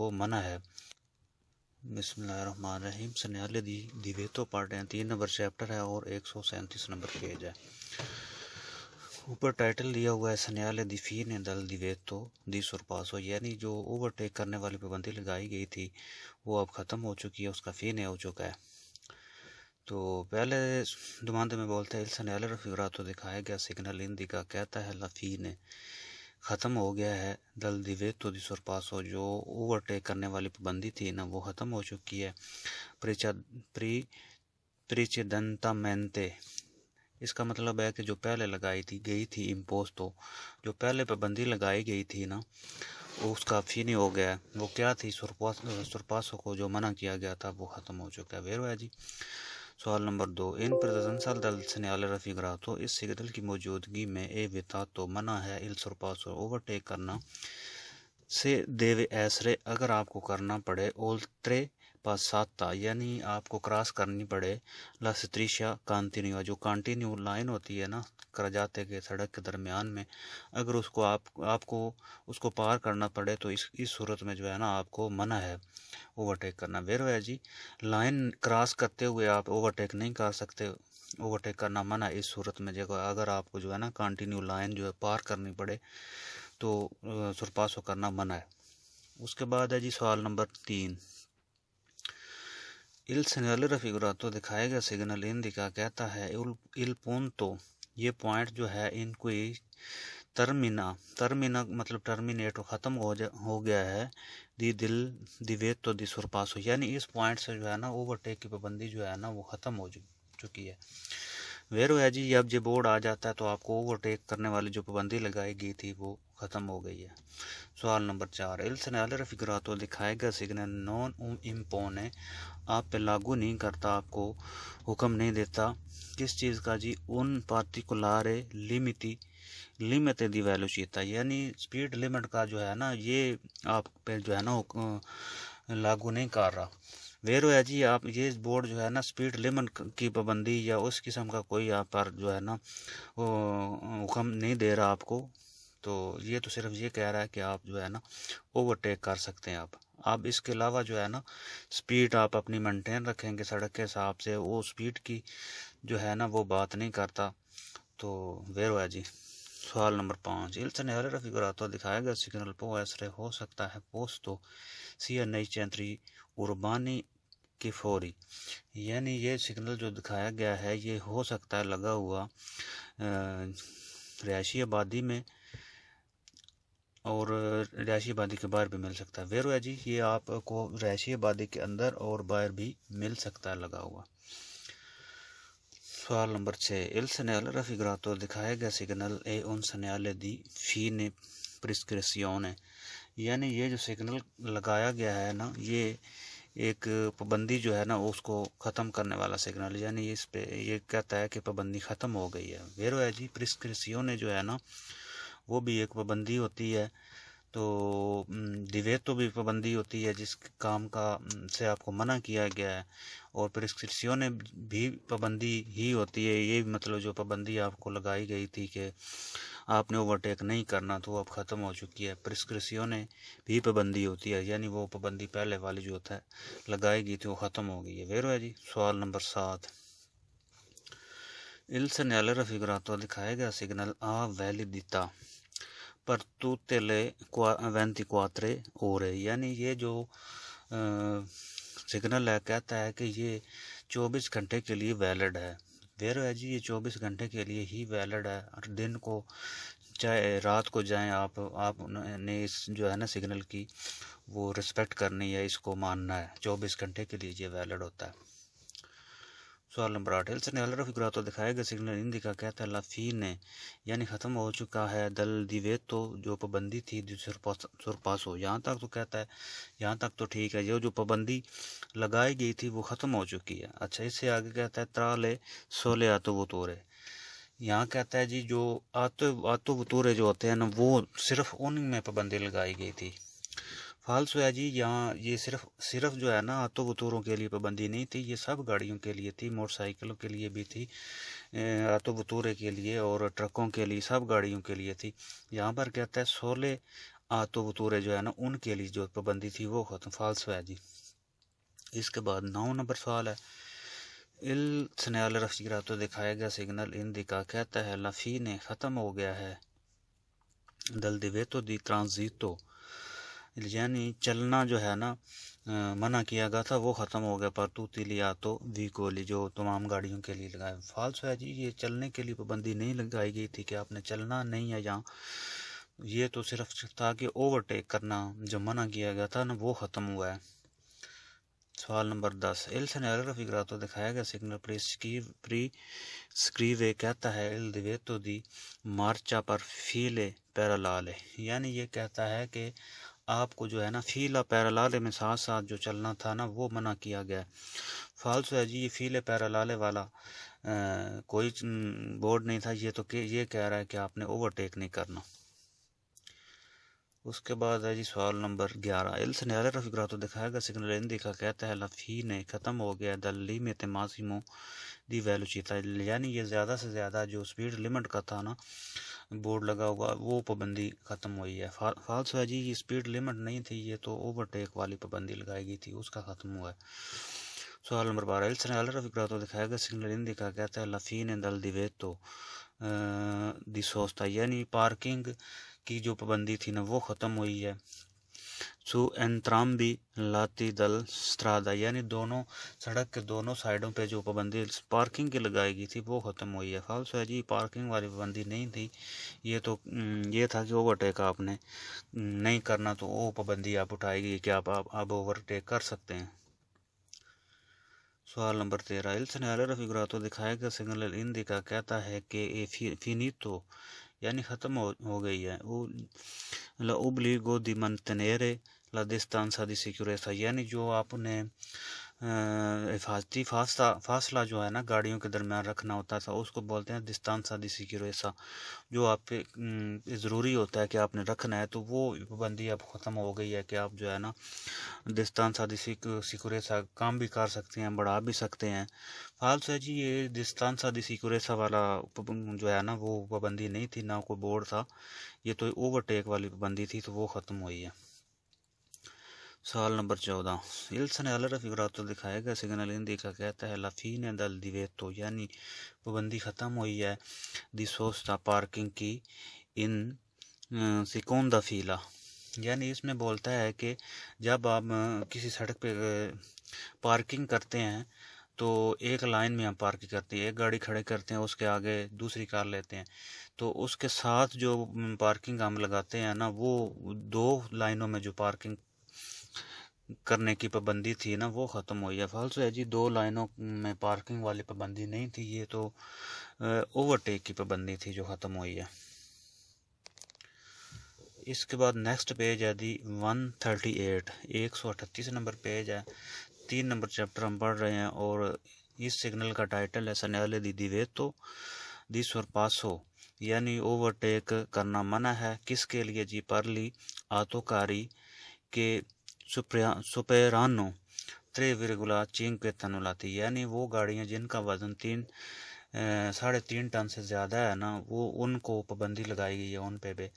کو منع ہے۔ بسم اللہ الرحمن الرحیم۔ سنیالے دی دیویتو پارٹ 3 نمبر چیپٹر ہے اور 137 نمبر پیج ہے۔ اوپر ٹائٹل دیا ہوا ہے سنیالے دی فینے دل دیویتو دی سورپاسو، یعنی جو اوورٹیک کرنے والی پابندی لگائی گئی تھی وہ اب ختم ہو چکی ہے، اس کا فینے ہو چکا ہے۔ تو پہلے دماندے میں بولتے ہیں سنیالے رفیگراتو دکھایا گیا سگنل اندیکا کہتا ہے لفینے ختم ہو گیا ہے، دل دیویتو دی سورپاسو جو اوورٹیک کرنے والی پابندی تھی نا وہ ختم ہو چکی ہے۔ پریچیدنتامنتے، اس کا مطلب ہے کہ جو پہلے لگائی گئی تھی امپوسٹو، جو پہلے پابندی لگائی گئی تھی نا اس کا فینی ہو گیا۔ وہ کیا تھی؟ سورپاسو کو جو منع کیا گیا تھا وہ ختم ہو چکا ہے۔ ویرو ہے جی۔ سوال نمبر 2، ان پریزنسا دل سنیالے رفیگراتو، اس سگنل کی موجودگی میں اے ویتاتو منع ہے il sorpasso اوورٹیک کرنا سے دیوے ایسرے اگر آپ کو کرنا پڑے oltre passata، یعنی آپ کو کراس کرنی پڑے لا striscia continua، جو کانٹینیو لائن ہوتی ہے نا کراجاتے کے سڑک کے درمیان میں، اگر اس کو آپ کو اس کو پار کرنا پڑے تو اس صورت میں جو ہے نا آپ کو منع ہے اوورٹیک کرنا۔ ویرو ہے جی۔ لائن کراس کرتے ہوئے آپ اوورٹیک نہیں کر سکتے، اوورٹیک کرنا منع اس صورت میں جگہ اگر آپ کو جو ہے نا کانٹینیو لائن جو ہے پار کرنی پڑے تو سورپاسو کرنا منع ہے۔ اس کے بعد ہے جی سوال نمبر 3، il segnale raffigurato دکھائے گا سگنل اندیکا کہتا ہے il punto، یہ پوائنٹ جو ہے ان کوئی ترمینا مطلب ٹرمینیٹ ختم ہو گیا ہے دل دیویتو دی سورپاسو، یعنی اس پوائنٹ سے جو ہے نا اوورٹیک کی پابندی جو ہے نا وہ ختم ہو چکی ہے۔ ویرو ہے جی۔ اب جب بورڈ آ جاتا ہے تو آپ کو اوورٹیک کرنے والی جو پابندی لگائی گئی تھی وہ ختم ہو گئی ہے۔ سوال نمبر 4، il segnale raffigurato دکھائے گا سگنل non impone، آپ پہ لاگو نہیں کرتا، آپ کو حکم نہیں دیتا کس چیز کا جی؟ ان پارٹیکولارے لیمٹ دی ویلوسیٹا، یعنی سپیڈ لیمٹ کا جو ہے نا یہ آپ پہ جو ہے نا لاگو نہیں کر رہا۔ ویرو ہے جی۔ آپ یہ بورڈ جو ہے نا سپیڈ لیمٹ کی پابندی یا اس قسم کا کوئی آپ پر جو ہے نا حکم نہیں دے رہا آپ کو، تو یہ تو صرف یہ کہہ رہا ہے کہ آپ جو ہے نا اوورٹیک کر سکتے ہیں۔ آپ اس کے علاوہ جو ہے نا سپیڈ آپ اپنی مینٹین رکھیں گے سڑک کے حساب سے، وہ سپیڈ کی جو ہے نا وہ بات نہیں کرتا۔ تو ویرو ہے جی۔ سوال نمبر 5، il segnale raffigurato دکھایا گیا سگنل پو ایسرے ہو سکتا ہے پوسٹو sia nei centri urbani کے فوری، یعنی یہ سگنل جو دکھایا گیا ہے یہ ہو سکتا ہے لگا ہوا رہائشی آبادی میں اور رہائشی آبادی کے باہر بھی مل سکتا ہے۔ ویرو ہے جی۔ یہ آپ کو رہائشی آبادی کے اندر اور باہر بھی مل سکتا ہے لگا ہوا۔ سوال نمبر 6، il segnale raffigurato دکھایا گیا سگنل اے un segnale di fine prescrizione، یعنی یہ جو سگنل لگایا گیا ہے نا یہ ایک پابندی جو ہے نا اس کو ختم کرنے والا سگنل، یعنی اس پہ یہ کہتا ہے کہ پابندی ختم ہو گئی ہے۔ ویرو ہے جی۔ پرسکرپشن جو ہے نا وہ بھی ایک پابندی ہوتی ہے، تو دیویتو بھی پابندی ہوتی ہے جس کام کا سے آپ کو منع کیا گیا ہے، اور پرسکرپشن بھی پابندی ہی ہوتی ہے۔ یہ مطلب جو پابندی آپ کو لگائی گئی تھی کہ آپ نے اوورٹیک نہیں کرنا تو اب ختم ہو چکی ہے۔ پرسکرپشن بھی پابندی ہوتی ہے، یعنی وہ پابندی پہلے والی جو ہے لگائی گئی تھی وہ ختم ہو گئی ہے۔ ویرو ہے جی۔ سوال نمبر 7، il segnale raffigurato دکھائے گا سگنل آ ویلیڈیٹا پر tutte le 24 ore، یعنی یہ جو سگنل ہے کہتا ہے کہ یہ 24 گھنٹے کے لیے ویلڈ ہے۔ ویرو ہے جی۔ یہ 24 گھنٹے کے لیے ہی ویلڈ ہے، اور دن کو چاہے رات کو جائیں آپ نے اس جو ہے نا سگنل کی وہ رسپیکٹ کرنی ہے، اس کو ماننا ہے، 24 گھنٹے کے لیے یہ ویلڈ ہوتا ہے۔ سوال نمبر 8، il segnale raffigurato دکھائے گا سگنل اندیکا کہتا ہے لا فینے، یعنی ختم ہو چکا ہے دل دیویتو جو پابندی تھی سورپاسو، یہاں تک تو کہتا ہے یہاں تک تو ٹھیک ہے، جو پابندی لگائی گئی تھی وہ ختم ہو چکی ہے۔ اچھا، اس سے آگے کہتا ہے ترالے سولے آتو وطورے، یہاں کہتا ہے جی جو آتو وطورے جو ہوتے ہیں نا وہ صرف ان میں پابندی لگائی گئی تھی۔ فالسو ہے جی۔ یہاں یہ صرف جو ہے نا آتو وطوروں کے لیے پابندی نہیں تھی، یہ سب گاڑیوں کے لیے تھی، موٹر سائیکلوں کے لیے بھی تھی، آتو وطورے کے لیے اور ٹرکوں کے لیے، سب گاڑیوں کے لیے تھی۔ یہاں پر کہتا ہے سولے آتو بطورے جو ہے نا ان کے لیے جو پابندی تھی وہ ختم، فالسو ہے جی۔ اس کے بعد 9 نمبر سوال ہے، ال سنیال رفیقراتو دکھایا گیا سگنل انڈیکا کہتا ہے لا فine ختم ہو گیا ہے دل دیویتو دی ٹرانزیتو، یعنی چلنا جو ہے نا منع کیا گیا تھا وہ ختم ہو گیا، پر توتی لیا تو ویکولی جو تمام گاڑیوں کے لیے لگایا۔ فالس ہے جی، یہ چلنے کے لیے پابندی نہیں لگائی گئی تھی کہ آپ نے چلنا نہیں ہے یہاں، یہ تو صرف تھا کہ اوورٹیک کرنا جو منع کیا گیا تھا نا وہ ختم ہوا ہے۔ سوال نمبر 10، ایل سنیال رفیقراتو دکھایا گیا سگنل پری سکریوے کہتا ہے ایل دیویتو دی مارچا پر فیلے پیرالالے، یعنی یہ کہتا ہے کہ آپ کو جو ہے نا فیلا پیرالالے میں ساتھ ساتھ جو چلنا تھا نا وہ منع کیا گیا۔ فالسو ہے جی، یہ فیلے پیرالالے والا کوئی بورڈ نہیں تھا، یہ تو یہ کہہ رہا ہے کہ آپ نے اوورٹیک نہیں کرنا۔ اس کے بعد ہے جی سوال نمبر 11، ایل سنیال رفیقراتو دکھایا گیا سگنل انڈیکا کہتا ہے لا فine ختم ہو گیا دل لیمیٹ ماسیمو دی ویلوچیتا، یعنی یہ زیادہ سے زیادہ جو سپیڈ لمٹ کا تھا نا بورڈ لگا ہوا وہ پابندی ختم ہوئی ہے۔ فالسو ہے جی، یہ سپیڈ لمٹ نہیں تھی، یہ تو اوورٹیک والی پابندی لگائی گئی تھی، اس کا ختم ہوا ہے۔ سوال نمبر 12، ایل سنیال رفیقراتو دکھایا گیا سگنل انڈیکا کہتا ہے لا فine دل دیویتو دی سوستا، یعنی پارکنگ کی جو پابندی تھی نا وہ ختم ہوئی ہے۔ سو انترامبی لاتی دل سٹرادا، یعنی دونوں سڑک کے دونوں سائڈوں پہ جو پابندی پارکنگ کی لگائی گئی تھی وہ ختم ہوئی ہے۔ فالسو ہے جی، پارکنگ والی پابندی نہیں تھی، یہ تو یہ تھا کہ اوورٹیک آپ نے نہیں کرنا تو وہ پابندی آپ اٹھائے گی کہ آپ اب اوورٹیک کر سکتے ہیں۔ سوال نمبر 13، ایل سنیال رفیقراتو دکھایا گیا سگنل انڈیکا کہتا ہے کہ فینیتو یعنی ختم ہو گئی ہے لا اوبلیگو دی منتنیرے لا ڈسٹانسا دی سیکوریسا، یعنی جو آپ نے حفاظتی فاصلہ جو ہے نا گاڑیوں کے درمیان رکھنا ہوتا تھا اس کو بولتے ہیں ڈسٹانسا دی سیکوریسا، جو آپ پہ ضروری ہوتا ہے کہ آپ نے رکھنا ہے، تو وہ پابندی اب ختم ہو گئی ہے کہ آپ جو ہے نا ڈسٹانسا دی سیکوریسا کام بھی کر سکتے ہیں، بڑھا بھی سکتے ہیں۔ فالسو ہے جی، یہ ڈسٹانسا دی سیکوریسا والا جو ہے نا وہ پابندی نہیں تھی، نہ کوئی بورڈ تھا، یہ تو اوورٹیک والی پابندی تھی تو وہ ختم ہوئی ہے۔ سوال نمبر 14، ایل سنیال رفیقراتو دکھایا گیا سگنل انڈیکا کہتا ہے لا فine دل دیویتو، یعنی پابندی ختم ہوئی ہے دی سوستا پارکنگ کی ان سیکوندا فیلا، یعنی اس میں بولتا ہے کہ جب آپ کسی سڑک پہ پارکنگ کرتے ہیں تو ایک لائن میں ہم پارکنگ کرتے ہیں، ایک گاڑی کھڑے کرتے ہیں، اس کے آگے دوسری کار لیتے ہیں، تو اس کے ساتھ جو پارکنگ ہم لگاتے ہیں نا وہ 2 لائنوں میں جو پارکنگ کرنے کی پابندی تھی نا وہ ختم ہوئی ہے۔ فالسو ہے جی، 2 لائنوں میں پارکنگ والی پابندی نہیں تھی، یہ تو اوورٹیک کی پابندی تھی جو ختم ہوئی ہے۔ اس کے بعد نیکسٹ پیج ہے دی 138، 138 نمبر پیج ہے، 3 نمبر چیپٹر ہم پڑھ رہے ہیں، اور اس سگنل کا ٹائٹل ہے سنیالے دی دیویتو دی سورپاسو، یعنی اوورٹیک کرنا منع ہے، کس کے لیے جی؟ پرلی آتو کاری کے سپیرانو 3,5 ٹن، یعنی وہ گاڑیاں جن کا وزن 3.5 ٹن سے زیادہ ہے نا وہ ان کو پابندی لگائی گئی ہے ان پہ بھی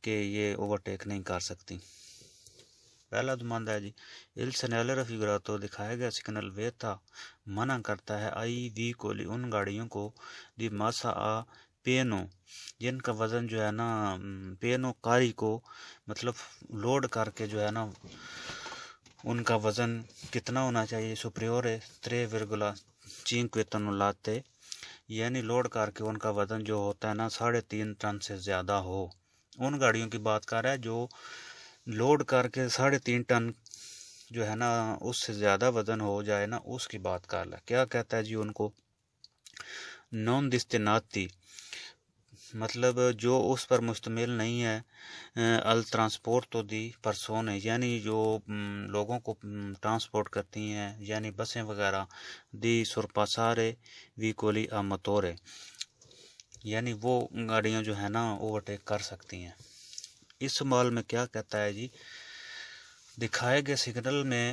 کہ یہ اوورٹیک نہیں کر سکتی۔ پہلا دماندہ ہے جی، ایل سنیال رفیقراتو دکھایا گیا سگنل ویتا منع کرتا ہے آئی وی کولی ان گاڑیوں کو دی ماسا آ پینو، جن کا وزن جو ہے نا پینو کاری کو مطلب لوڈ کر کے جو ہے نا ان کا وزن کتنا ہونا چاہیے، سپریورے 3,5 ٹن، یعنی لوڈ کر کے ان کا وزن جو ہوتا ہے نا 3.5 ٹن سے زیادہ ہو، ان گاڑیوں کی بات کر رہا ہے جو لوڈ کر کے 3.5 ٹن جو ہے نا اس سے زیادہ وزن ہو جائے نا اس کی بات کر رہا ہے۔ کیا کہتا ہے جی ان کو؟ نون دستناتی، مطلب جو اس پر مشتمل نہیں ہے، الٹرانسپورٹو دی پرسونے، یعنی جو لوگوں کو ٹرانسپورٹ کرتی ہیں یعنی بسیں وغیرہ، دی سورپاسارے وی کولی آ موتورے، یعنی وہ گاڑیاں جو ہے نا اوورٹیک کر سکتی ہیں۔ اس سوال میں کیا کہتا ہے جی؟ دکھائے گئے سگنل میں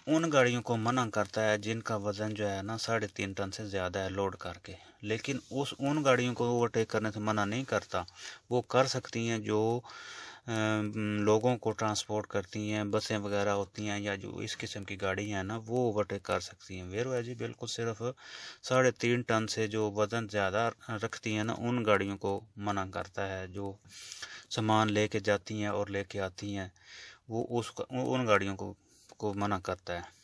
ان گاڑیوں کو منع کرتا ہے جن کا وزن جو ہے نا 3.5 ٹن سے زیادہ ہے لوڈ کر کے، لیکن ان گاڑیوں کو اوورٹیک کرنے سے منع نہیں کرتا، وہ کر سکتی ہیں جو لوگوں کو ٹرانسپورٹ کرتی ہیں، بسیں وغیرہ ہوتی ہیں یا جو اس قسم کی گاڑی ہیں نا وہ اوورٹیک کر سکتی ہیں۔ ویرو ہے جی بالکل صرف 3.5 ٹن سے جو وزن زیادہ رکھتی ہیں نا ان گاڑیوں کو منع کرتا ہے، جو سامان لے کے جاتی ہیں اور لے کے آتی ہیں وہ ان گاڑیوں کو منع کرتا ہے۔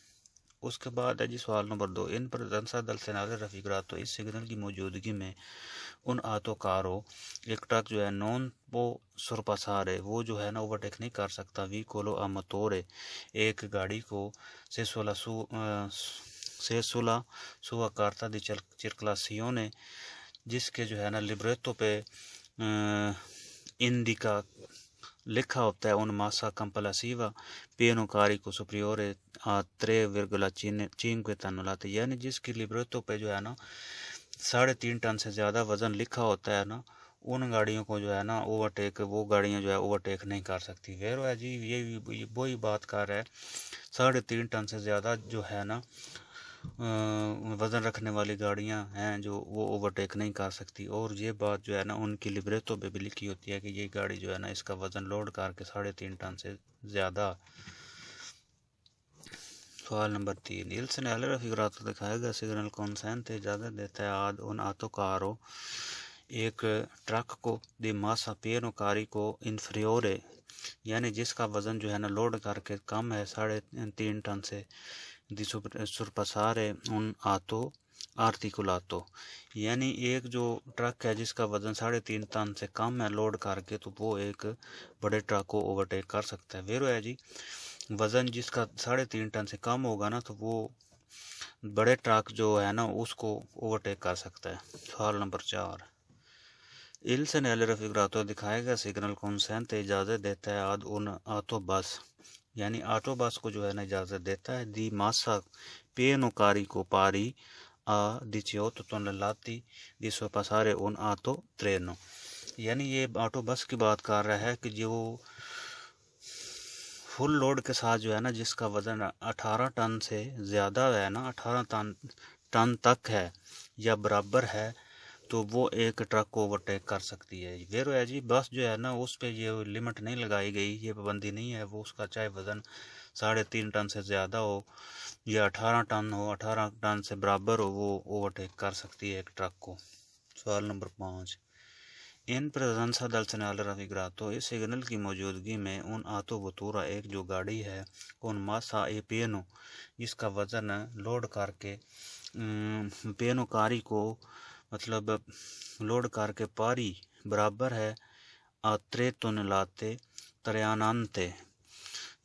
اس کے بعد ہے جی سوال نمبر 2، ان پریزنسا دل سینالے رفیقرات تو اس سگنل کی موجودگی میں ان آتو کارو ایک ٹرک جو ہے نون پو سرپاسارے وہ جو ہے نا اوورٹیک نہیں کر سکتا وی کولو اماتورے ایک گاڑی کو سے سولا سوا کارتا دی چرکلاسیونے جس کے جو ہے نا لبریتو پہ انڈیکا لکھا ہوتا ہے ان ماسا کمپلاسیوا پینو کاری کو سپریورے 3,5 ٹن، یعنی جس کی لبریتو پہ جو ہے نا 3.5 ٹن سے زیادہ وزن لکھا ہوتا ہے نا ان گاڑیوں کو جو ہے نا اوورٹیک وہ گاڑیاں جو ہے اوورٹیک نہیں کر سکتی۔ ویرو ہے جی یہ وہی بات کر رہا ہے 3.5 ٹن سے زیادہ جو ہے نا وزن رکھنے والی گاڑیاں ہیں جو وہ اوورٹیک نہیں کر سکتی، اور یہ بات جو ہے نا ان کی لبریتوں پہ بھی لکھی ہوتی ہے کہ یہ گاڑی جو ہے نا اس کا وزن لوڈ کر کے 3.5 ٹن سے زیادہ۔ سوال نمبر 3، il segnale raffigurato دکھایا گیا سگنل consente اجازت دیتا ہے آد ان آتو کارو ایک ٹرک کو دی ماسا پینو کاری کو انفریورے یعنی جس کا وزن جو ہے نا لوڈ کر کے کم ہے 3.5 ٹن سے دی سرپاسارے ان آتو آرتیکولاتو، یعنی ایک جو ٹرک ہے جس کا وزن 3.5 ٹن سے کم ہے لوڈ کر کے تو وہ ایک بڑے ٹرک کو اوورٹیک کر سکتا ہے۔ ویرو ہے جی وزن جس کا 3.5 ٹن سے کم ہوگا نا تو وہ بڑے ٹرک جو ہے نا اس کو اوورٹیک کر سکتا ہے۔ سوال نمبر 4، il segnale raffigurato دکھایا گیا سگنل consente اجازت دیتا ہے آد ان آٹو بس یعنی آٹو بس کو جو ہے نا اجازت دیتا ہے دی ماسا پینو کاری کو پاری دی 18 ٹن دی سوپاسارے ان آٹو ترینو، یعنی یہ آٹو بس کی بات کر رہا ہے کہ جو فل لوڈ کے ساتھ جو ہے نا جس کا وزن 18 ٹن سے زیادہ ہے نا 18 ٹن تک ہے یا برابر ہے تو وہ ایک ٹرک کو اوورٹیک کر سکتی ہے۔ ویرو ہے جی بس جو ہے نا اس پہ یہ لمٹ نہیں لگائی گئی، یہ پابندی نہیں ہے، وہ اس کا چاہے وزن 3.5 ٹن سے زیادہ ہو یا 18 ٹن ہو 18 ٹن سے برابر ہو وہ اوورٹیک کر سکتی ہے ایک ٹرک کو۔ سوال نمبر 5، ان پریزنسا دل سینالے رفیگراتو اس سگنل کی موجودگی میں ان آتو وتورا ایک جو گاڑی ہے کون ماسا اے پینو جس کا وزن لوڈ کر کے پینو کاری کو مطلب لوڈ کر کے پاری برابر ہے 3 ٹن تریانانتے،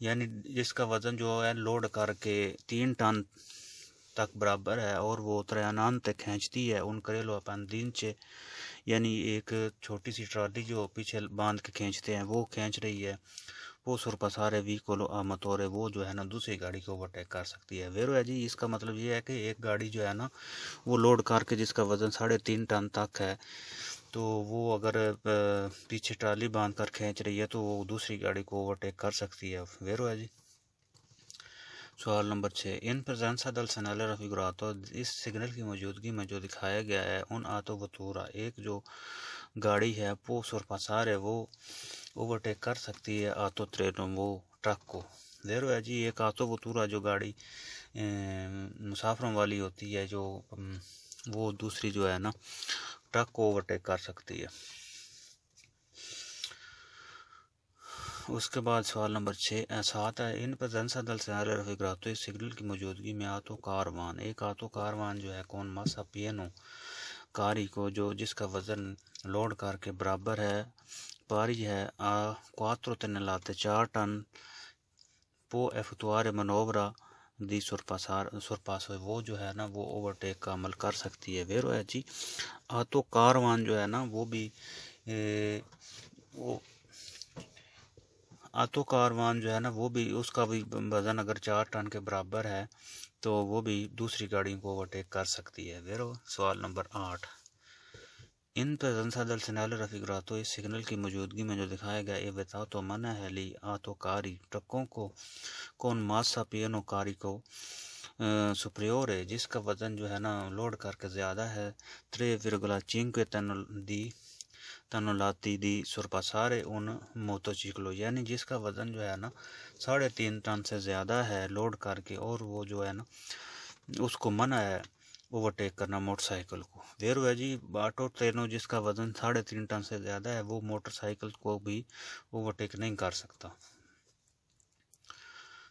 یعنی جس کا وزن جو ہے لوڈ کر کے 3 ٹن تک برابر ہے اور وہ تریانانتے کھینچتی ہے ان کریلو اپن دینچے، یعنی ایک چھوٹی سی ٹرالی جو پیچھے باندھ کے کھینچتے ہیں وہ کھینچ رہی ہے، وہ سرپاسارے وی کولو آماتورے وہ جو ہے نا دوسری گاڑی کو اوورٹیک کر سکتی ہے۔ ویرو ہے جی اس کا مطلب یہ ہے کہ ایک گاڑی جو ہے نا وہ لوڈ کر کے جس کا وزن 3.5 ٹن تک ہے تو وہ اگر پیچھے ٹرالی باندھ کر کھینچ رہی ہے تو وہ دوسری گاڑی کو اوورٹیک کر سکتی ہے۔ ویرو ہے جی۔ سوال نمبر 6، ان پریزنسا دل سینالے رفیگراتو اس سگنل کی موجودگی میں جو دکھایا گیا ہے ان آتو وتورا ایک جو گاڑی ہے پو سرپاسارے وہ اوورٹیک کر سکتی ہے آتو ترینو وہ ٹرک کو۔ ویرو ہے جی ایک آتو وتورا جو گاڑی مسافروں والی ہوتی ہے جو وہ دوسری جو ہے نا ٹرک کو اوورٹیک کر سکتی ہے۔ اس کے بعد سوال نمبر 7 ہے ان پریزنسا دل سینالے رفیگراتو اس سگنل کی موجودگی میں آتو کاروان ایک آتو کاروان جو ہے کون ماسا پینو کاری کو جو جس کا وزن لوڈ کر کے برابر ہے پاری ہے 4 ٹن پو ایفٹوارے منورا دی سرپاسو وہ جو ہے نا وہ اوورٹیک کا عمل کر سکتی ہے۔ ویرو ہے جی آتو کاروان جو ہے نا وہ بھی آتو کاروان جو ہے نا وہ بھی اس کا بھی وزن اگر 4 ٹن کے برابر ہے تو وہ بھی دوسری گاڑیوں کو اوورٹیک کر سکتی ہے۔ ویرو سوال نمبر 8، ان پریزنسا دل سینالے رفیگراتو اس سگنل کی موجودگی میں جو دکھایا گیا یہ بتاؤ تو منع ہے لی آتو کاری ٹرکوں کو کون ماسا پینو کاری کو سپریورے جس کا وزن جو ہے نا لوڈ کر کے زیادہ ہے 3.5 ٹن دی تنولاتی دی سرپاسارے ان موتوچیکلو، یعنی جس کا وزن جو ہے نا 3.5 ٹن سے زیادہ ہے لوڈ کر کے، اور وہ جو ہے نا اس کو منع ہے اوورٹیک کرنا موٹر سائیکل کو۔ ویرو ہے جی آٹو ٹرینو جس کا وزن 3.5 ٹن سے زیادہ ہے وہ موٹر سائیکل کو بھی اوورٹیک نہیں کر سکتا۔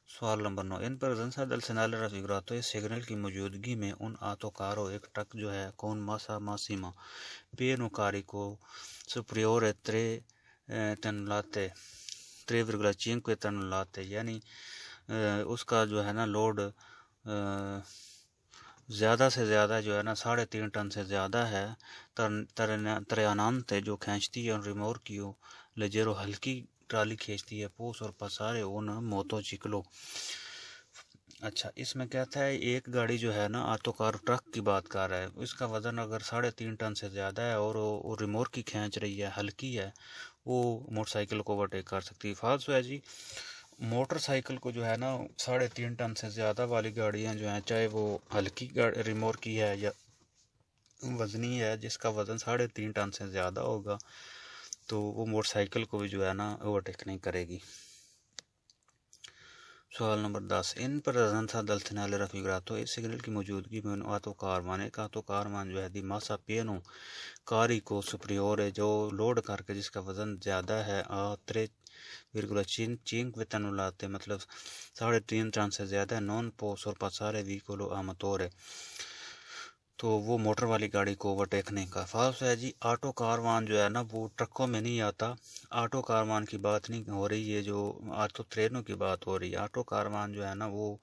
سوال نمبر 9، ان presenza del segnale raffigurato اس سگنل کی موجودگی میں un autocarro ایک ٹرک جو ہے con massa massima pieno carico superiore 3.5 tonnellate یعنی اس کا جو ہے نا لوڈ زیادہ سے زیادہ جو ہے نا 3.5 ٹن سے زیادہ ہے۔ تریانانتے جو کھینچتی ہے ریمور کیو لیجیرو ہلکی ٹرالی کھینچتی ہے پوس اور پسارے ان موتو چکلو۔ اچھا، اس میں کہتا ہے ایک گاڑی جو ہے نا آٹو کار ٹرک کی بات کر رہا ہے، اس کا وزن اگر 3.5 ٹن سے زیادہ ہے اور وہ ریمور کی کھینچ رہی ہے، ہلکی ہے، وہ موٹر سائیکل کو اوورٹیک کر سکتی ہے۔ فالس ہے جی موٹر سائیکل کو جو ہے نا 3.5 ٹن سے زیادہ والی گاڑیاں جو ہیں، چاہے وہ ہلکی ریمور کی ہے یا وزنی ہے، جس کا وزن 3.5 ٹن سے زیادہ ہوگا تو وہ موٹر سائیکل کو بھی جو ہے نا اوورٹیک نہیں کرے گی۔ سوال نمبر 10، ان presenza del segnale raffigurato اس سگنل کی موجودگی میں آٹو کاروان ایک آٹو کاروان جو ہے دی ماسا پینو کاری کو سپریورے جو لوڈ کر کے جس کا وزن زیادہ ہے 3.5 tonnellate مطلب 3.5 ٹن سے زیادہ نون پوس اور پاسارے ویکولو آماتورے تو وہ موٹر والی گاڑی کو اوورٹیک نہیں کر۔ فالس ہے جی آٹو کاروان جو ہے نا وہ ٹرکوں میں نہیں آتا، آٹو کاروان کی بات نہیں ہو رہی ہے، جو آٹو ٹرینوں کی بات ہو رہی ہے۔ آٹو کاروان جو ہے نا وہ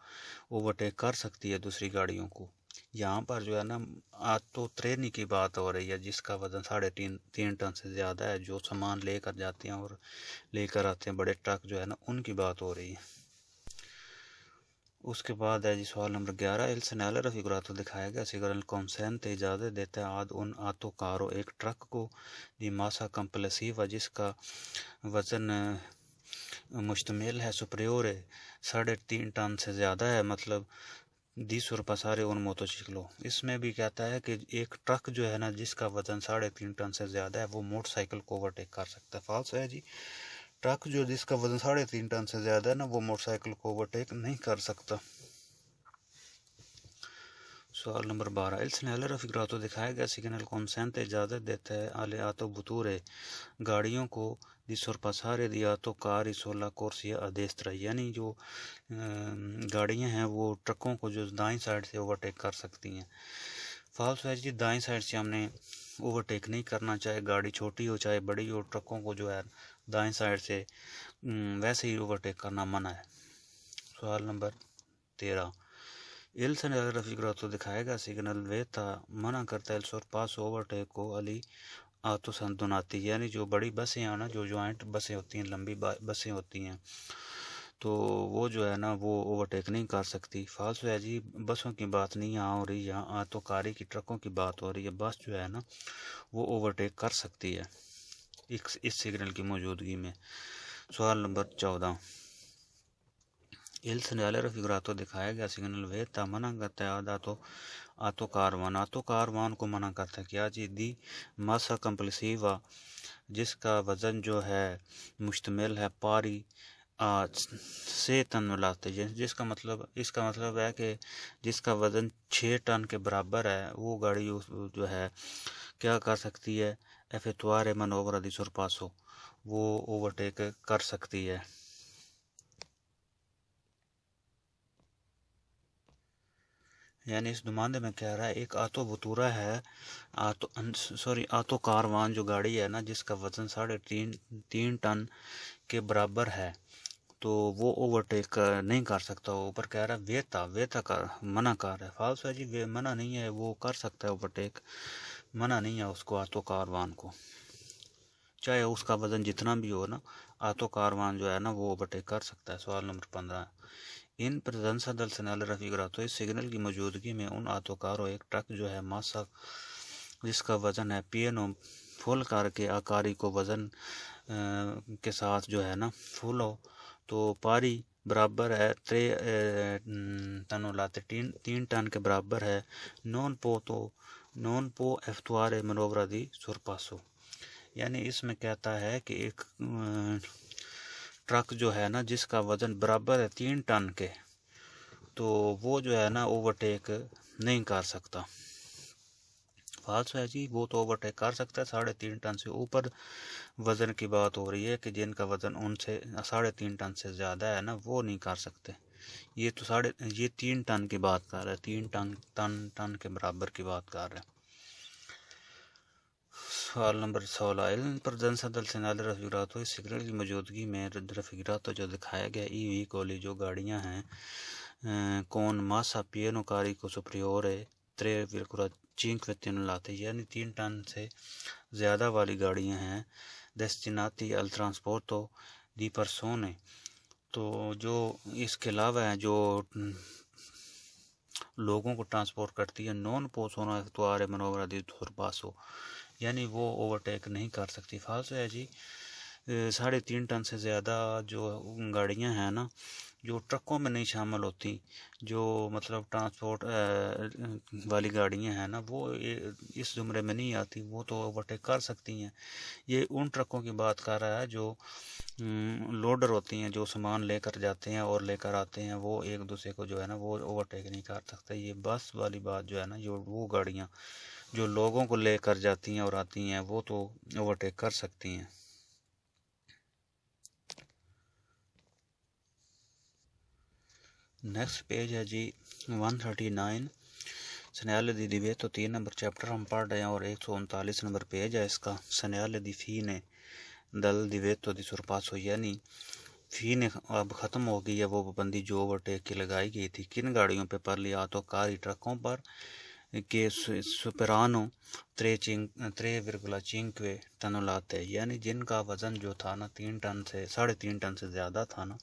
اوورٹیک کر سکتی ہے دوسری گاڑیوں کو، یہاں پر جو ہے نا آٹو ٹرینی کی بات ہو رہی ہے جس کا وزن 3.5 ٹن سے زیادہ ہے، جو سامان لے کر جاتے ہیں اور لے کر آتے ہیں، بڑے ٹرک جو ہے نا ان کی بات ہو رہی ہے۔ اس کے بعد ہے جی سوال نمبر 11، il segnale raffigurato دکھایا گیا سگنل consente اجازت دیتا ہے ad un autocarro ایک ٹرک کو دی ماسا کمپلیسیوا جس کا وزن مشتمل ہے سپریورے 3.5 ٹن سے زیادہ ہے، مطلب دی سرپاسارے ان موتوچکلو۔ اس میں بھی کہتا ہے کہ ایک ٹرک جو ہے نا جس کا وزن 3.5 ٹن سے زیادہ ہے وہ موٹر سائیکل کو اوورٹیک کر سکتا ہے۔ فالس ہے جی ٹرک جو جس کا وزن 3.5 ٹن سے زیادہ ہے نا وہ موٹر سائیکل کو اوورٹیک نہیں کر سکتا۔ سوال نمبر 12، il segnale raffigurato دکھایا گیا سگنل consente اجازت دیتا ہے alle autovetture گاڑیوں کو دی سرپاسارے دی آٹو کاری سولا کورسیا ادیسترا یعنی جو گاڑیاں ہیں وہ ٹرکوں کو جو دائیں سائڈ سے اوورٹیک کر سکتی ہیں۔ فالس ہے جی دائیں سائڈ سے ہم نے اوورٹیک نہیں کرنا، چاہے گاڑی چھوٹی ہو چاہے بڑی ہو، ٹرکوں کو جو ہے دائیں سائڈ سے ویسے ہی اوورٹیک کرنا منع ہے۔ سوال نمبر 13، il segnale raffigurato دکھایا گیا سگنل ویتا منع کرتا ہے السور پاس اوورٹیک کو علی آٹو سنتوناتی یعنی جو بڑی بسیں ہیں نا، جو جوائنٹ بسیں ہوتی ہیں، لمبی بسیں ہوتی ہیں، تو وہ جو ہے نا وہ اوورٹیک نہیں کر سکتی۔ فالس ہے جی بسوں کی بات نہیں یہاں ہو رہی، یہاں آٹو کاری کی ٹرکوں کی بات ہو رہی ہے۔ بس جو ہے نا وہ اوورٹیک کر سکتی ہے اس سگنل کی موجودگی میں۔ سوال نمبر 14، il segnale raffigurato دکھایا گیا سگنل ویتا منع کرتا ہے آٹو کاروان کو منع کرتا ہے کیا جی دی ماسا کمپلیسیوا جس کا وزن جو ہے مشتمل ہے پاری سے تنولاتے جس کا مطلب ہے کہ جس کا وزن 6 ٹن کے برابر ہے، وہ گاڑی جو ہے کیا کر سکتی ہے ایفیتوارے منوورا دی سرپاسو وہ اوورٹیک کر سکتی ہے۔ یعنی اس نمائندے میں کہہ رہا ہے ایک آٹو بطورا ہے آٹو کاروان جو گاڑی ہے نا جس کا وزن 3.5 ٹن کے برابر ہے تو وہ اوورٹیک نہیں کر سکتا۔ اوپر کہہ رہا ہے ویتا کر منع کر رہا ہے۔ فالس ہے جی منع نہیں ہے، وہ کر سکتا ہے اوورٹیک، منع نہیں ہے اس کو آٹو کاروان کو، چاہے اس کا وزن جتنا بھی ہو نا، آٹو کاروان جو ہے نا وہ اوورٹیک کر سکتا ہے۔ سوال نمبر 15، ان presenza del segnale raffigurato اس سگنل کی موجودگی میں ان آٹو کارو ایک ٹرک جو ہے ماسا جس کا وزن ہے پینو فل کر کے آکاری کو وزن کے ساتھ جو ہے نا فل ہو تو پاری برابر ہے 3 ٹن کے برابر ہے نون پو ایفتوارے منوورا دی سرپاسو یعنی اس میں کہتا ہے کہ ایک ٹرک جو ہے نا جس کا وزن برابر ہے 3 ٹن کے، تو وہ جو ہے نا اوورٹیک نہیں کر سکتا۔ فالس ہے جی، وہ تو اوورٹیک کر سکتا ہے، 3.5 ٹن سے اوپر وزن کی بات ہو رہی ہے کہ جن کا وزن ان سے 3.5 ٹن سے زیادہ ہے نا وہ نہیں کر سکتے۔ یہ تو 3 ٹن کی بات کر رہا ہے، 3 ٹن کے برابر کی بات کر رہا ہے۔ سوال نمبر 16، علم پردنسا دل سنال رفیقراتو اس سگنل کی موجودگی میں رفیقراتو جو دکھایا گیا ای وی کولی جو گاڑیاں ہیں کون ماسا پینو کاری کو سپریورے 3,5 لاتے، یعنی 3 ٹن سے زیادہ والی گاڑیاں ہیں destinati al trasporto di persone، تو جو اس کے علاوہ ہیں جو لوگوں کو ٹرانسپورٹ کرتی ہے نون پوسونا ایکٹوارے منورا دی سورپاسو، یعنی وہ اوورٹیک نہیں کر سکتی۔ فالس ہے جی، 3.5 ٹن سے زیادہ جو گاڑیاں ہیں نا جو ٹرکوں میں نہیں شامل ہوتی، جو مطلب ٹرانسپورٹ والی گاڑیاں ہیں نا وہ اس زمرے میں نہیں آتی، وہ تو اوورٹیک کر سکتی ہیں۔ یہ ان ٹرکوں کی بات کر رہا ہے جو لوڈر ہوتی ہیں، جو سامان لے کر جاتے ہیں اور لے کر آتے ہیں، وہ ایک دوسرے کو جو ہے نا وہ اوورٹیک نہیں کر سکتے۔ یہ بس والی بات جو ہے نا جو وہ گاڑیاں جو لوگوں کو لے کر جاتی ہیں اور آتی ہیں وہ تو اوورٹیک کر سکتی ہیں۔ نیکسٹ پیج ہے جی 139 سنیال دی دیویتو 3 نمبر چیپٹر ہم پڑھ رہے ہیں اور 139 نمبر پیج ہے اس کا۔ سنیال دی فینے دل دیویتو دی سورپاسو، یعنی فینے اب ختم ہو گئی ہے وہ پابندی جو اوورٹیک کی لگائی گئی تھی کن گاڑیوں پہ پر لیا تو کاری ٹرکوں پر کہ سپرانو 3.5 ٹن لاتے، یعنی جن کا وزن جو تھا نا 3 ٹن سے 3.5 ٹن سے زیادہ تھا نا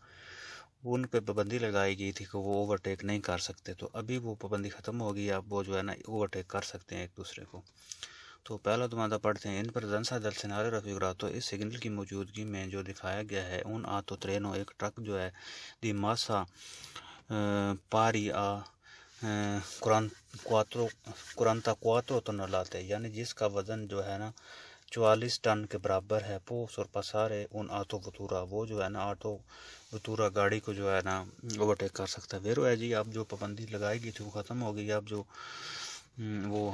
ان پہ پابندی لگائی گئی تھی کہ وہ اوورٹیک نہیں کر سکتے، تو ابھی وہ پابندی ختم ہو گئی، اب وہ جو ہے نا اوورٹیک کر سکتے ہیں ایک دوسرے کو۔ تو پہلا دمادہ پڑھتے ہیں، ان پرزنسا دل سنارے رفیقراتو اس سگنل کی موجودگی میں جو دکھایا گیا ہے ان آتو ترینو ایک ٹرک جو ہے دی ماسا پاری آ 44 ٹن لاتے، یعنی جس کا وزن جو ہے نا 44 ٹن کے برابر ہے، پو سورپاسارے ان آٹو وتورا، وہ جو ہے نا آٹو وتورا گاڑی کو جو ہے نا اوورٹیک کر سکتا ہے۔ ویرو ہے جی، اب جو پابندی لگائی گئی تھی وہ ختم ہو گئی، اب جو وہ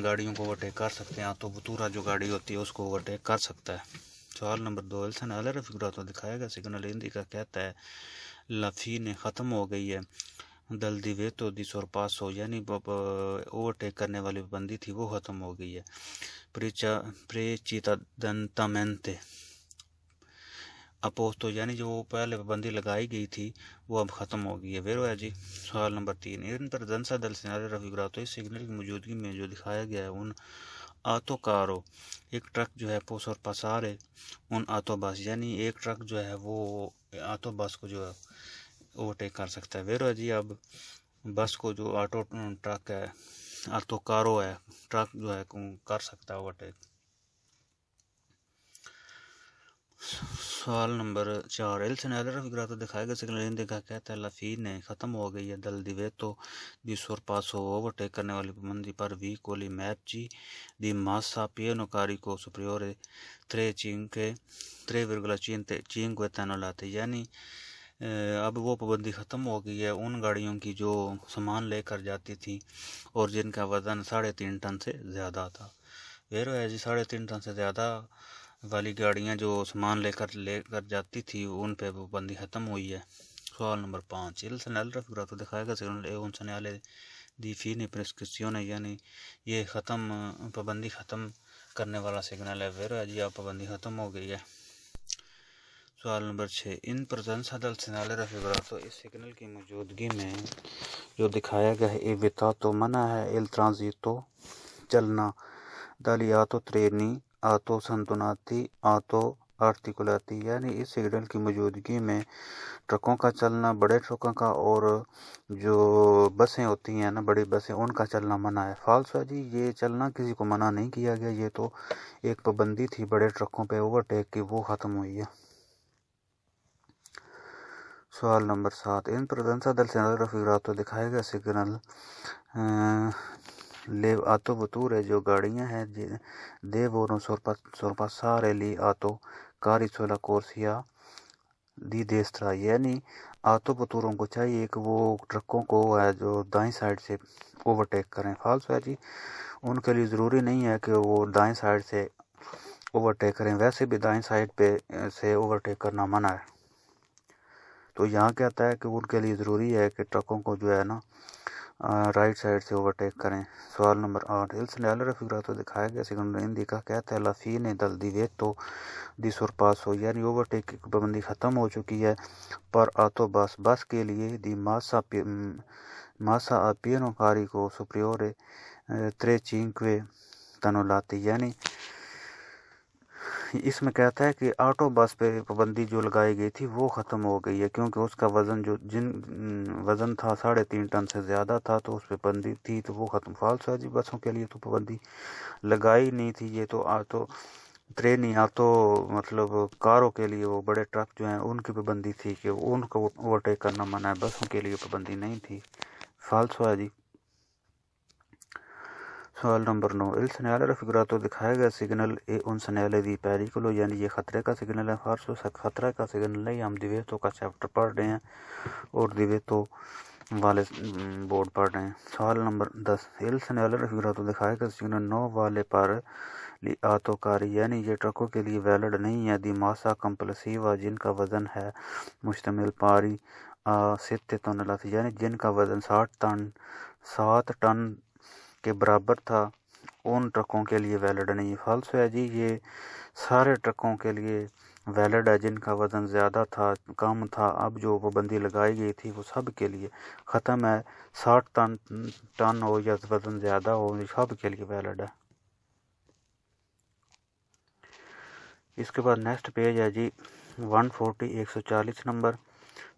گاڑیوں کو اوورٹیک کر سکتے ہیں، آٹو وتورا جو گاڑی ہوتی ہے اس کو اوورٹیک کر سکتا ہے۔ سوال نمبر 2، السن علی رفیقراتو دکھایا گیا سگنل ہندی کا کہتا ہے لفی نے ختم ہو گئی ہے دل دیویتو دی سورپاسو، یعنی اوورٹیک کرنے والی پابندی تھی وہ ختم ہو گئی ہے۔ پریچیتادنتامنتے اپوستو، یعنی جو پہلے پابندی لگائی گئی تھی وہ اب ختم ہو گئی ہے۔ ویرو ہے جی۔ سوال نمبر 3، ان پر دنسا دل سنارے رفیقراتو اس سگنل کی موجودگی میں جو دکھایا گیا ہے ان آتو کارو ایک ٹرک جو ہے پوسور پاسارے ان آتو بس، یعنی ایک ٹرک جو ہے وہ آتو بس کو جو ہے اوورٹیک کر سکتا ہے۔ ویرو ہے جی، اب بس کو جو آٹو ٹرک ہے آتو کارو ہے ٹرک جو ہے کر سکتا ہے اوورٹیک۔ سوال نمبر 4، ایل سنیال رفیقراتو دکھائے گا سگنل ہندی کا کہتا ہے لفی نے ختم ہو گئی ہے دل دیویتو دی سورپاسو اوورٹیک کرنے والی پابندی پر وی کولی میپ جی دی ماسا پینو کاری کو سپریورے 3.5 ٹن لاتے، یعنی اب وہ پابندی ختم ہو گئی ہے ان گاڑیوں کی جو سامان لے کر جاتی تھی اور جن کا وزن 3.5 ٹن سے زیادہ تھا۔ ویرو ہے جی، 3.5 ٹن سے زیادہ والی گاڑیاں جو سامان لے کر جاتی تھی ان پہ پابندی ختم ہوئی ہے۔ سوال نمبر 5، il segnale raffigurato دکھائے گا signal è un segnale di fine prescrizione، یعنی یہ پابندی ختم کرنے والا سگنل ہے۔ ویرو ہے جی، اب پابندی ختم ہو گئی ہے۔ سوال نمبر 6، ان پرزنسا دل سنالے رفیقراتو اس سگنل کی موجودگی میں جو دکھایا گیا ہے ایویتاتو منع ہے il transito چلنا دالی آتو ٹرینی آتو سنتوناتی آتو آرٹیکولاتی، یعنی اس سگنل کی موجودگی میں ٹرکوں کا چلنا، بڑے ٹرکوں کا اور جو بسیں ہوتی ہیں نا بڑی بسیں ان کا چلنا منع ہے۔ فالس ہے جی، یہ چلنا کسی کو منع نہیں کیا گیا، یہ تو ایک پابندی تھی بڑے ٹرکوں پہ اوورٹیک کی وہ ختم ہوئی ہے۔ سوال نمبر 7، ان پرزنسا دل سنال رفیقراتو دکھائے گا سگنل le autovetture جو گاڑیاں ہیں devono sorpassare le autocari sulla corsia di destra، یعنی autovetturوں کو چاہیے کہ وہ ٹرکوں کو ہے جو دائیں سائڈ سے اوورٹیک کریں۔ فالس ہے جی، ان کے لیے ضروری نہیں ہے کہ وہ دائیں سائڈ سے اوورٹیک کریں، ویسے بھی دائیں سائڈ پہ سے اوورٹیک کرنا منع ہے۔ تو یہاں کہتا ہے کہ ان کے لیے ضروری ہے کہ ٹرکوں کو جو ہے نا رائٹ سائڈ سے اوورٹیک کریں۔ سوال نمبر 8 il segnale raffigurato دکھایا گیا سگنل indica کہتا ہے la fine del divieto di sorpasso، یعنی اوورٹیک کی پابندی ختم ہو چکی ہے پر autobus بس کے لیے di massa a pieno carico superiore 3-5 tonnellate، یعنی اس میں کہتا ہے کہ آٹو بس پہ پابندی جو لگائی گئی تھی وہ ختم ہو گئی ہے، کیونکہ اس کا وزن وزن تھا 3.5 ٹن سے زیادہ تھا تو اس پہ پابندی تھی تو وہ ختم۔ فالس ہے جی، بسوں کے لیے تو پابندی لگائی نہیں تھی، یہ تو ٹرینی مطلب کاروں کے لیے وہ بڑے ٹرک جو ہیں ان کی پابندی تھی کہ ان کو اوورٹیک کرنا منع ہے، بسوں کے لیے پابندی نہیں تھی۔ فالس ہے جی۔ سوال نمبر 9 il segnale raffigurato دکھایا گیا signal un segnale di pericolo، یعنی یہ خطرے کا سگنل ہے۔ فارسو خطرہ کا سگنل ہے، ہم دیویتو کا چیپٹر پڑھ رہے ہیں اور دیویتو والے بورڈ پڑھ رہے ہیں۔ سوال نمبر 10 il segnale raffigurato دکھایا گیا سگنل نو والے پر لی آتوکاری، یعنی یہ ٹرکوں کے لیے ویلڈ نہیں ہے۔ دی ماسا کمپلسیوا، جن کا وزن ہے مشتمل پاری 7 ٹن، یعنی جن کا وزن 7 ٹن کے برابر تھا، ان ٹرکوں کے لیے ویلڈ نہیں۔ فالس ہے جی، یہ سارے ٹرکوں کے لیے ویلڈ ہے جن کا وزن زیادہ تھا کم تھا۔ اب جو پابندی لگائی گئی تھی وہ سب کے لیے ختم ہے، 60 ٹن ہو یا وزن زیادہ ہو، سب کے لیے ویلڈ ہے۔ اس کے بعد نیکسٹ پیج ہے جی 140 نمبر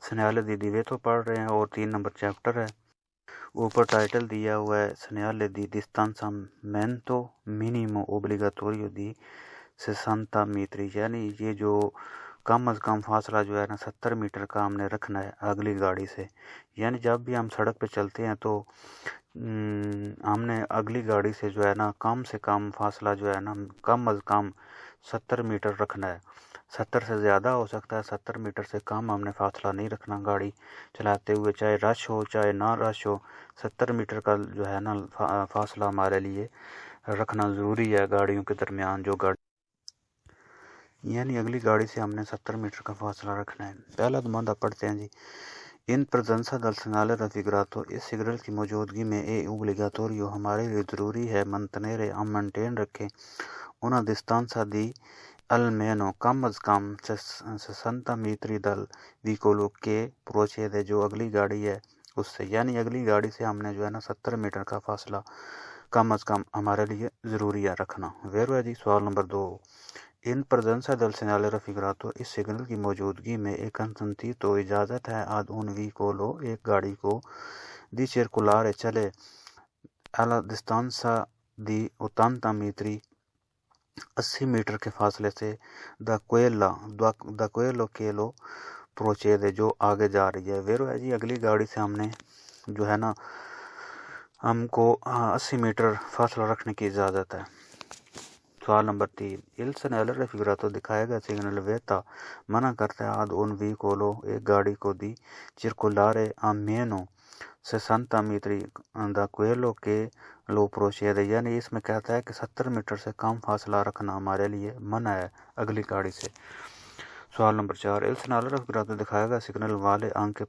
سنیالے دی دیویتو پڑھ رہے ہیں اور 3 نمبر چیپٹر ہے۔ اوپر ٹائٹل دیا ہوا ہے سنیالے دی distanziamento minimo obbligatorio di 60 metre, یعنی یہ جو کم از کم فاصلہ جو ہے نا 70 میٹر کا ہم نے رکھنا ہے اگلی گاڑی سے، یعنی جب بھی ہم سڑک پہ چلتے ہیں تو ہم نے اگلی گاڑی سے جو ہے نا کم سے کم فاصلہ جو ہے نا کم از کم 70 میٹر رکھنا ہے۔ 70 سے زیادہ ہو سکتا ہے، 70 میٹر سے کم ہم نے فاصلہ نہیں رکھنا گاڑی چلاتے ہوئے، چاہے رش ہو چاہے نہ رش ہو۔ 70 میٹر کا جو ہے نا فاصلہ ہمارے لیے رکھنا ضروری ہے گاڑیوں کے درمیان، جو گاڑی یعنی اگلی گاڑی سے ہم نے 70 میٹر کا فاصلہ رکھنا ہے۔ پہلا دماندہ پڑھتے ہیں جی ان presenza del segnale raffigurato، اس سگنل کی موجودگی میں اے اوبلیگاتوریو ہمارے لیے ضروری ہے mantenere ہم مینٹین رکھیں una distanza di almeno کم از کم 60 metre dal vicolo che procede، جو اگلی گاڑی ہے اس سے، یعنی اگلی گاڑی سے ہم نے جو ہے نا 70 میٹر کا فاصلہ کم از کم ہمارے لیے ضروری ہے رکھنا۔ ویرو ہے جی۔ سوال نمبر 2 ان presenza del segnale raffigurato، اس سگنل کی موجودگی میں ایک کنسنتی تو اجازت ہے ad un vicolo ایک گاڑی کو di circolare چلے alla distanza di 80 metri 80 metre کے فاصلے سے da quello che lo procede، جو آگے جا رہی ہے۔ ویرو ہے جی، اگلی گاڑی سے ہم نے جو ہے نا ہم کو 80 میٹر فاصلہ رکھنے کی اجازت ہے۔ سوال نمبر 3 il segnale raffigurato دکھایا گیا سگنل ویتا منع کرتا ہے ad un vicolo ایک گاڑی کو di circolare a meno 60 metri da quello che lo procede، یعنی اس میں کہتا ہے کہ 70 میٹر سے کم فاصلہ رکھنا ہمارے لیے منع ہے اگلی گاڑی سے۔ سوال نمبر 4 il segnale raffigurato دکھایا گیا سگنل والے anche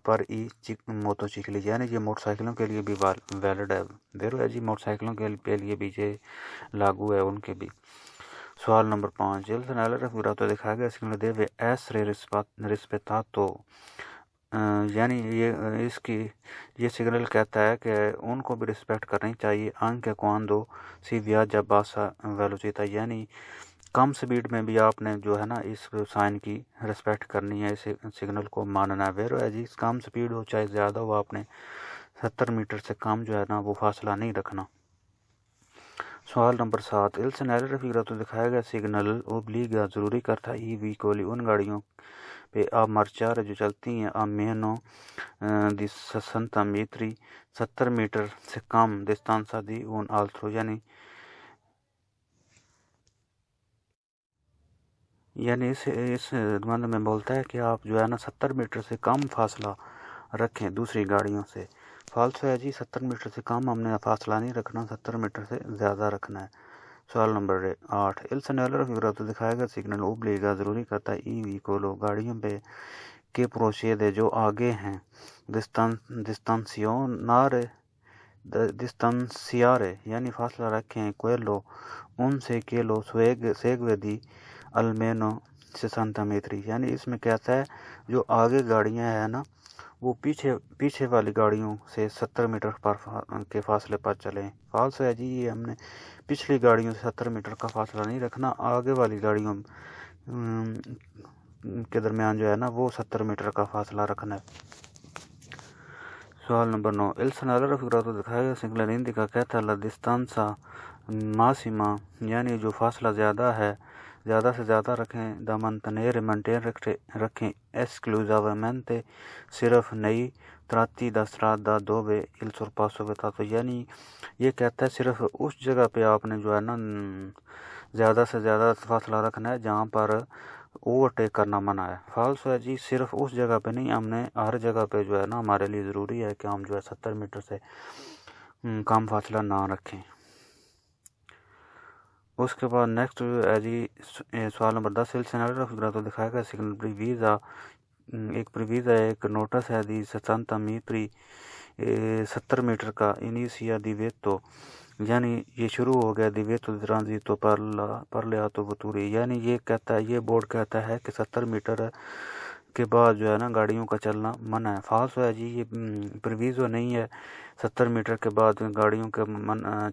پر ای موٹو چیکلی، یعنی یہ موٹر سائیکلوں کے لیے بھی ویلڈ ہے۔ ویرو ہے جی، موٹر سائیکلوں کے لیے بھی یہ لاگو ہے ان کے بھی۔ سوال نمبر 5 il segnale raffigurato دکھایا گیا سگنل deve essere rispettato، یعنی یہ سگنل کہتا ہے کہ ان کو بھی رسپیکٹ کرنی چاہیے anche quando si viaggia a bassa velocità، یعنی کم سپیڈ میں بھی آپ نے جو ہے نا اس سائن کی رسپیکٹ کرنی ہے، اس سگنل کو ماننا ہے۔ ویرو ہے جی، کم سپیڈ ہو چاہے زیادہ ہو، آپ نے 70 میٹر سے کم جو ہے نا وہ فاصلہ نہیں رکھنا۔ سوال نمبر 7 il segnale raffigurato دکھایا گیا سگنل اوبلیگا ضروری کرتا ہے ای ویکولی ان گاڑیوں pe a marciare جو چلتی ہیں a meno di 60 metri 70 metre سے کم distanza di un altro یعنی اس مطلب میں بولتا ہے کہ آپ جو ہے نا 70 میٹر سے کم فاصلہ رکھیں دوسری گاڑیوں سے. فالسو ہے جی 70 میٹر سے کم ہم نے فاصلہ نہیں رکھنا, 70 میٹر سے زیادہ رکھنا ہے. سوال نمبر 8 il segnale raffigurato دکھائے گا سگنل obbliga ضروری کرتا ہے ای ویکولو گاڑیوں پہ کہ procede جو آگے ہیں distanziare یعنی فاصلہ رکھیں quello ان سے کہ لو segue di almeno 60 metri یعنی اس میں کہتا ہے جو آگے گاڑیاں ہیں نا وہ پیچھے والی گاڑیوں سے 70 میٹر پر کے فاصلے پر چلیں. فالسو ہے جی یہ ہم نے پچھلی گاڑیوں سے 70 میٹر کا فاصلہ نہیں rکھنا, آگے والی گاڑیوں کے درمیان جو ہے نا وہ 70 میٹر کا فاصلہ رکھنا ہے. سوال نمبر 9 il segnale raffigurato دکھائے گا سگنل indica کہتا ہے la distanza massima یعنی جو فاصلہ زیادہ سے زیادہ رکھیں da mantenere maintain رکھیں esclusivamente صرف نئی تراتی da strada dove il sorpasso vietato یعنی یہ کہتا ہے صرف اس جگہ پہ آپ نے جو ہے نا زیادہ سے زیادہ فاصلہ رکھنا ہے جہاں پر اوورٹیک کرنا منع ہے. فالسو ہے جی صرف اس جگہ پہ نہیں, ہم نے ہر جگہ پہ جو ہے نا ہمارے لیے ضروری ہے کہ ہم جو ہے 70 میٹر سے کم فاصلہ نہ رکھیں. اس کے بعد نیکسٹ ہے جی سوال نمبر 10 il segnale raffigurato دکھائے گا سگنل پریویزا ایک نوٹس ہے دی 60 میٹری 70 میٹر کا انیسیا دی ویتو یعنی یہ شروع ہو گیا دی ویتو دی ترانزیتو پر لے آتو وطوری یعنی یہ کہتا ہے, یہ بورڈ کہتا ہے کہ 70 میٹر کے بعد جو ہے نا گاڑیوں کا چلنا منع ہے. فالسو ہے جی یہ پرویزو نہیں ہے, 70 میٹر کے بعد گاڑیوں کا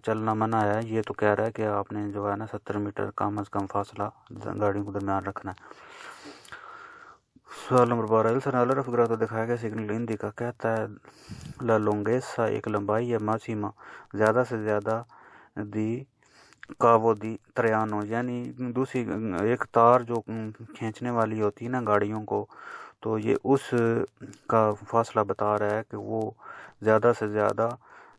چلنا منع ہے, یہ تو کہہ رہا ہے کہ آپ نے جو ہے نا 70 میٹر کم از کم فاصلہ گاڑیوں کے درمیان رکھنا ہے. سوال نمبر 12 il segnale raffigurato دکھایا گیا سگنل indica کہتا ہے la lunghezza ایک لمبائی ہے massima زیادہ سے زیادہ دی کاوو دی تریانو یعنی دوسری ایک تار جو کھینچنے والی ہوتی ہے نا گاڑیوں کو, تو یہ اس کا فاصلہ بتا رہا ہے کہ وہ زیادہ سے زیادہ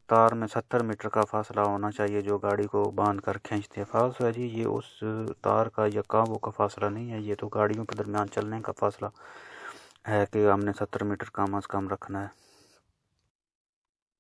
تار میں 70 میٹر کا فاصلہ ہونا چاہیے جو گاڑی کو باندھ کر کھینچتے ہیں. فالسو ہے جی یہ اس تار کا یا کاوو کا فاصلہ نہیں ہے, یہ تو گاڑیوں کے درمیان چلنے کا فاصلہ ہے کہ ہم نے 70 میٹر کم از کم رکھنا ہے.